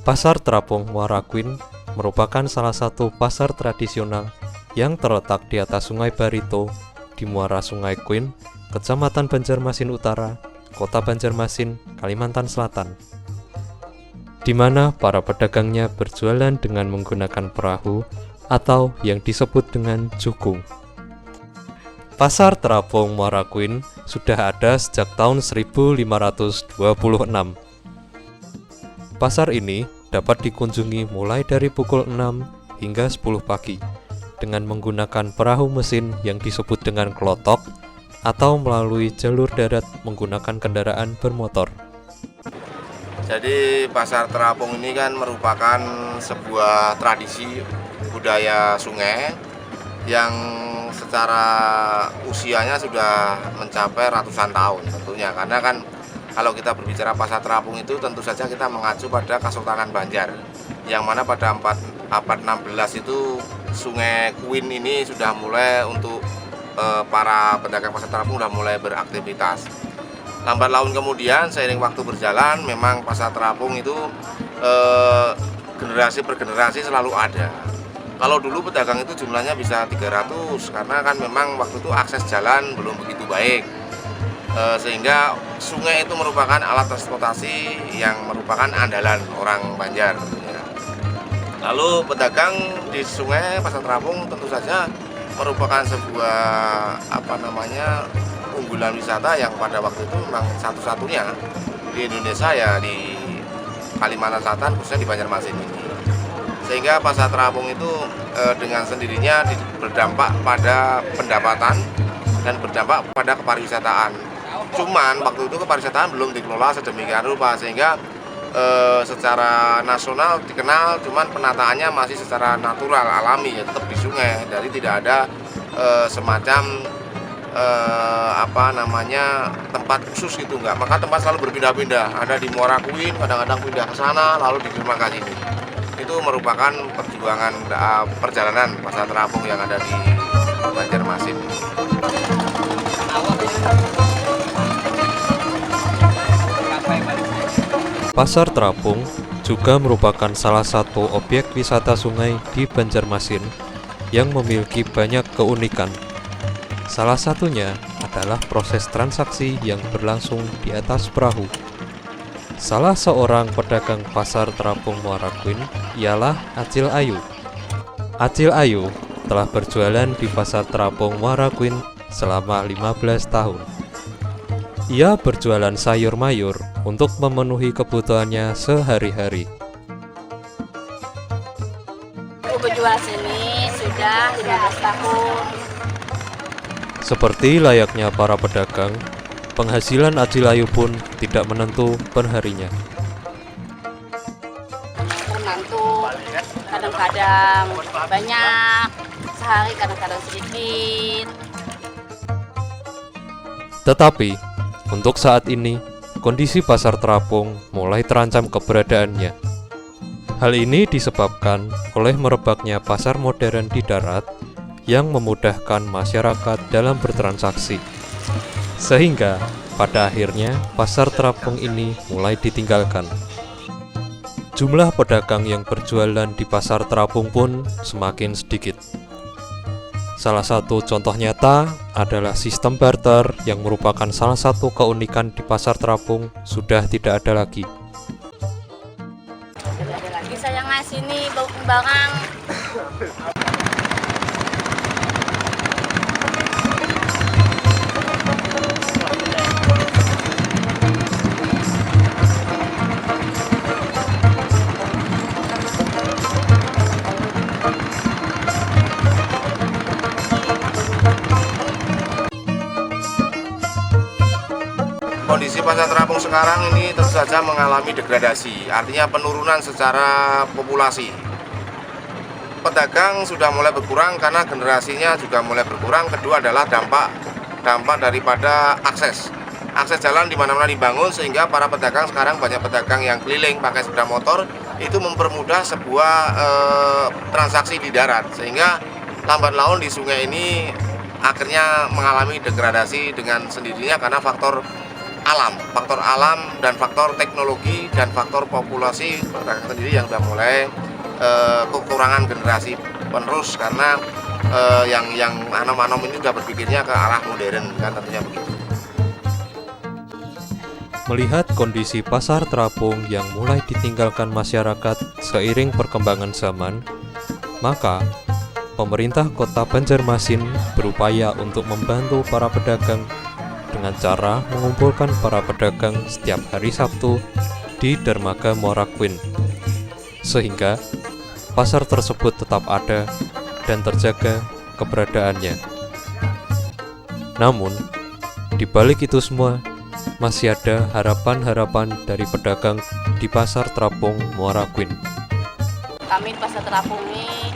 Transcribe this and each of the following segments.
Pasar Terapung Muara Kuin merupakan salah satu pasar tradisional yang terletak di atas Sungai Barito di muara Sungai Kuin, Kecamatan Banjarmasin Utara, Kota Banjarmasin, Kalimantan Selatan, di mana para pedagangnya berjualan dengan menggunakan perahu atau yang disebut dengan jukung. Pasar Terapung Muara Kuin sudah ada sejak tahun 1526. Pasar ini dapat dikunjungi mulai dari pukul 6 hingga 10 pagi dengan menggunakan perahu mesin yang disebut dengan klotok atau melalui jalur darat menggunakan kendaraan bermotor. Jadi pasar terapung ini kan merupakan sebuah tradisi budaya sungai yang secara usianya sudah mencapai ratusan tahun tentunya, karena kan kalau kita berbicara pasar terapung itu tentu saja kita mengacu pada Kesultanan Banjar, yang mana pada abad 16 itu Sungai Kuin ini sudah mulai untuk para pedagang pasar terapung sudah mulai beraktivitas. Lambat laun kemudian seiring waktu berjalan memang pasar terapung itu generasi per generasi selalu ada. Kalau dulu pedagang itu jumlahnya bisa 300 karena kan memang waktu itu akses jalan belum begitu baik. Sehingga sungai itu merupakan alat transportasi yang merupakan andalan orang Banjar tentunya. Lalu pedagang di sungai pasar terapung tentu saja merupakan sebuah unggulan wisata yang pada waktu itu memang satu-satunya di Indonesia, ya di Kalimantan Selatan, khususnya di Banjarmasin ini. Sehingga pasar terapung itu dengan sendirinya berdampak pada pendapatan dan berdampak pada kepariwisataan. Cuman waktu itu kepariwisataan belum dikelola sedemikian rupa sehingga secara nasional dikenal, cuman penataannya masih secara natural, alami, ya tetap di sungai. Jadi tidak ada semacam tempat khusus gitu, enggak. Maka tempat selalu berpindah-pindah. Ada di Muara Kuin, kadang-kadang pindah ke sana, lalu di ke sini. Itu merupakan perjalanan pasar terapung yang ada di Banjarmasin. Pasar Terapung juga merupakan salah satu objek wisata sungai di Banjarmasin yang memiliki banyak keunikan. Salah satunya adalah proses transaksi yang berlangsung di atas perahu. Salah seorang pedagang pasar Terapung Muara Kuin ialah Acil Ayu. Acil Ayu telah berjualan di pasar Terapung Muara Kuin selama 15 tahun. Ia berjualan sayur mayur untuk memenuhi kebutuhannya sehari-hari. Aku berjual sini sudah 15 tahun. Seperti layaknya para pedagang, penghasilan Acil Ayu pun tidak menentu per harinya. Menantu kadang-kadang banyak, sehari kadang-kadang sedikit. Tetapi untuk saat ini, kondisi pasar terapung mulai terancam keberadaannya. Hal ini disebabkan oleh merebaknya pasar modern di darat yang memudahkan masyarakat dalam bertransaksi. Sehingga pada akhirnya pasar terapung ini mulai ditinggalkan. Jumlah pedagang yang berjualan di pasar terapung pun semakin sedikit. Salah satu contoh nyata adalah sistem barter yang merupakan salah satu keunikan di pasar terapung sudah tidak ada lagi. Tidak ada lagi saya ngasih nih barang. Kondisi pasar terapung sekarang ini tentu saja mengalami degradasi, artinya penurunan secara populasi. Pedagang sudah mulai berkurang karena generasinya juga mulai berkurang. Kedua adalah dampak daripada akses jalan di mana-mana dibangun, sehingga para pedagang sekarang banyak pedagang yang keliling pakai sepeda motor, itu mempermudah sebuah transaksi di darat, sehingga lambat laun di sungai ini akhirnya mengalami degradasi dengan sendirinya karena faktor alam dan faktor teknologi dan faktor populasi pedagang sendiri yang sudah mulai kekurangan generasi penerus karena yang anom-anom ini sudah berpikirnya ke arah modern kan tentunya begitu. Melihat kondisi pasar terapung yang mulai ditinggalkan masyarakat seiring perkembangan zaman, maka pemerintah Kota Banjarmasin berupaya untuk membantu para pedagang dengan cara mengumpulkan para pedagang setiap hari Sabtu di Dermaga Muara Queen, sehingga pasar tersebut tetap ada dan terjaga keberadaannya. Namun, di balik itu semua, masih ada harapan-harapan dari pedagang di Pasar Terapung Muara Queen. Kami di Pasar Terapung ini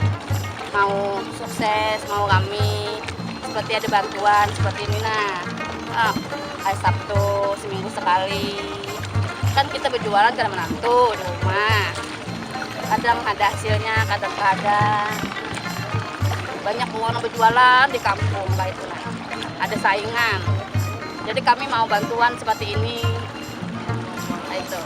mau sukses, mau kami seperti ada bantuan seperti ini hari Sabtu seminggu sekali. Kan kita berjualan karena menantu di rumah. Kadang ada hasilnya, kadang nggak ada. Banyak orang berjualan di kampung kayak itu. Ada saingan. Jadi kami mau bantuan seperti ini. Nah, itu.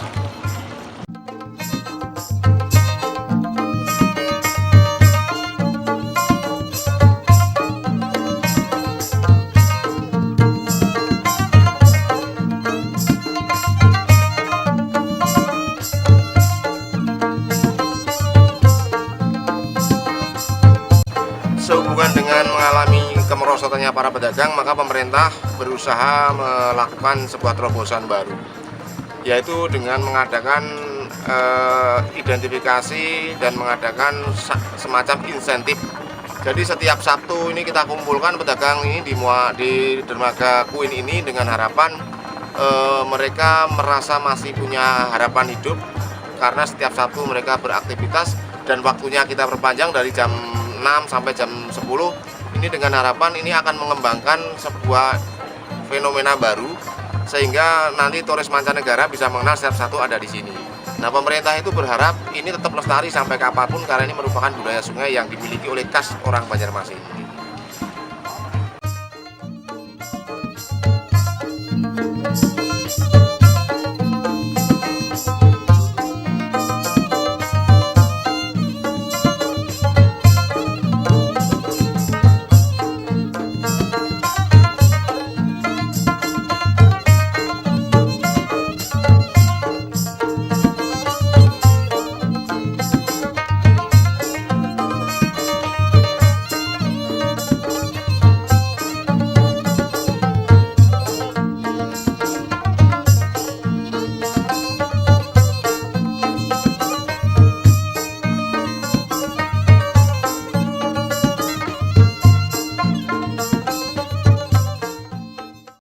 Sehubungan dengan mengalami kemerosotannya para pedagang, maka pemerintah berusaha melakukan sebuah terobosan baru, yaitu dengan mengadakan identifikasi dan mengadakan semacam insentif. Jadi setiap Sabtu ini kita kumpulkan pedagang ini di Dermaga Queen ini dengan harapan mereka merasa masih punya harapan hidup karena setiap Sabtu mereka beraktivitas dan waktunya kita perpanjang dari jam 6 sampai jam 10 ini dengan harapan ini akan mengembangkan sebuah fenomena baru sehingga nanti turis mancanegara bisa mengenal setiap satu ada di sini. Nah, pemerintah itu berharap ini tetap lestari sampai kapanpun karena ini merupakan budaya sungai yang dimiliki oleh khas orang Banjarmasin.